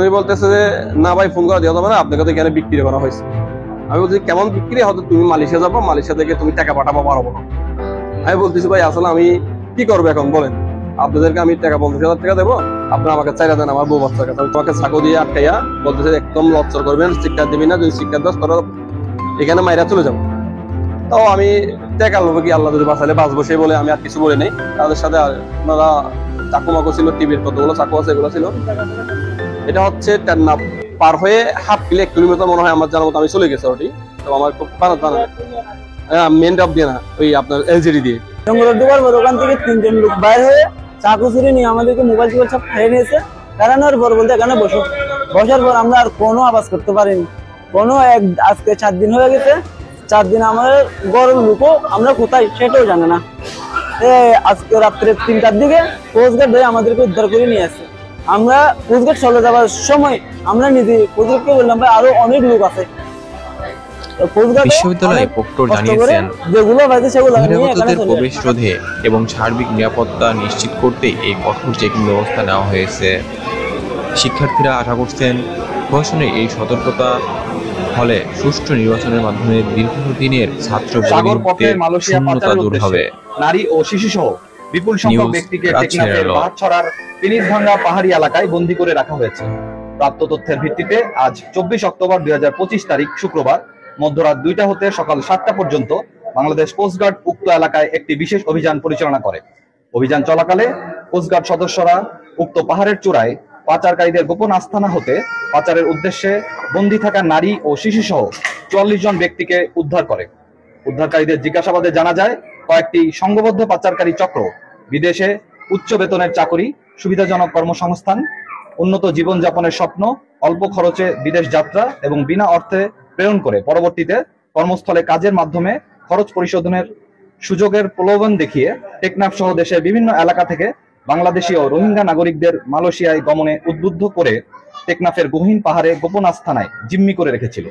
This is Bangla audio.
উনি বলতেছে যে না ভাই ফোন করা দেওয়া যাবে না, আপনাকে তো এখানে বিক্রি করা হয়েছে। আমি বলছি কেমন বিক্রি, হয়তো তুমি মালয়েশিয়া যাবো, মালয়েশিয়া থেকে তুমি টাকা পাঠাবো পারবো না। আমি বলতেছি ভাই আসলে আমি কি করবো এখন বলেন, আপনাদেরকে আমি টাকা 50,000 টাকা দেবো, আপনারা আমাকে চাইরা দেন আমার বউ বাচ্চার কাছে। তোমাকে চাকু দিয়ে আটকাইয়া বলতেছে একদম লচ্চর করবেন, শিক্ষা দিবি না, যদি শিক্ষা দাস তোরা এখানে মাইরা চলে যাবো। তো আমি টাকা লোভ কি আল্লাহ যদি বাঁচালে বাঁচবো সেই বলে আমি আর কিছু বলি নাই। তাদের সাথে আপনারা চাকু মাকু ছিল, টিভির কতগুলো চাকু আছে এগুলো ছিল। এটা হচ্ছে টেন্নাপ পার হয়ে হাফ কিলোমিটার মনে হয় আমার জানার মতো আমি চলে গেছি ওটি। তো আমার খুব মেন ডব দিয়ে না, ওই আপনার এলজিডি দিয়ে ওখান থেকে 3 জন লোক বাইরে হয়ে চাকু চুরি নিয়ে আমাদেরকে মোবাইল টোবাইল সব খাইয়ে নিয়েছে। কারণের পর বলতে এখানে বসার পর আমরা আর কোনো আওয়াজ করতে পারিনি। আজকে 4 দিন হয়ে গেছে, 4 দিন আমাদের গরম লুকো আমরা কোথায় সেটাও জানে না। আজকে রাত্রে 3টার দিকে কোস্টগার্ড হয়ে আমাদেরকে উদ্ধার করে নিয়ে আসে। আমরা কোস্টগার্ড চলে যাওয়ার সময় আমরা নিজে কোস্টগার্ডকে বললাম ভাই আরো অনেক লোক আছে। বিশ্ববিদ্যালয় প্রক্টর জানিয়েছেন, বহিরাগতদের প্রবেশ রোধে এবং সার্বিক নিরাপত্তা নিশ্চিত করতে এই কঠোর চেকিং ব্যবস্থা নেওয়া হয়েছে। শিক্ষার্থীরা আশা করছেন প্রশাসনের এই সতর্কতা ফলে সুষ্ঠু নির্বাচনের মাধ্যমে দীর্ঘদিনের ছাত্র শূন্যতা দূর হবে। নারী ও শিশু সহ বিপুল সংখ্যক ব্যক্তিকে টেকনাফের বাহাতছড়ার পিনিসভাঙ্গা পাহাড়ি এলাকায় বন্দী করে রাখা হয়েছে। প্রাপ্ত তথ্যের ভিত্তিতে আজ 24 অক্টোবর 2025 তারিখ শুক্রবার মধ্যরাত 2টা হতে সকাল 7টা পর্যন্ত বাংলাদেশ কোস্টগার্ড উক্ত এলাকায় একটি বিশেষ অভিযান পরিচালনা করে। অভিযান চলাকালে কোস্টগার্ড সদস্যরা উক্ত পাহাড়ের চূড়ায় পাচারকারীদের গোপন আস্তানা হতে পাচারের উদ্দেশ্যে বন্দী থাকা নারী ও শিশু সহ 44 জন ব্যক্তিকে উদ্ধার করে। উদ্ধারকারীদের জিজ্ঞাসাবাদে জানা যায় কয়েকটি সংঘবদ্ধ পাচারকারী চক্র বিদেশে উচ্চ বেতনের চাকরি, সুবিধাজনক কর্মসংস্থান, উন্নত জীবনযাপনের স্বপ্ন, অল্প খরচে বিদেশ যাত্রা এবং বিনা অর্থে প্রেরণ করে পরবর্তীতে কর্মস্থলে কাজের মাধ্যমে খরচ পরিশোধনের সুযোগের প্রলোভন দেখিয়ে টেকনাফ সহ দেশের বিভিন্ন এলাকা থেকে বাংলাদেশি ও রোহিঙ্গা নাগরিকদের মালয়েশিয়ায় গমনে উদ্বুদ্ধ করে টেকনাফের গহীন পাহাড়ে গোপন আস্তানায় জিম্মি করে রেখেছিল।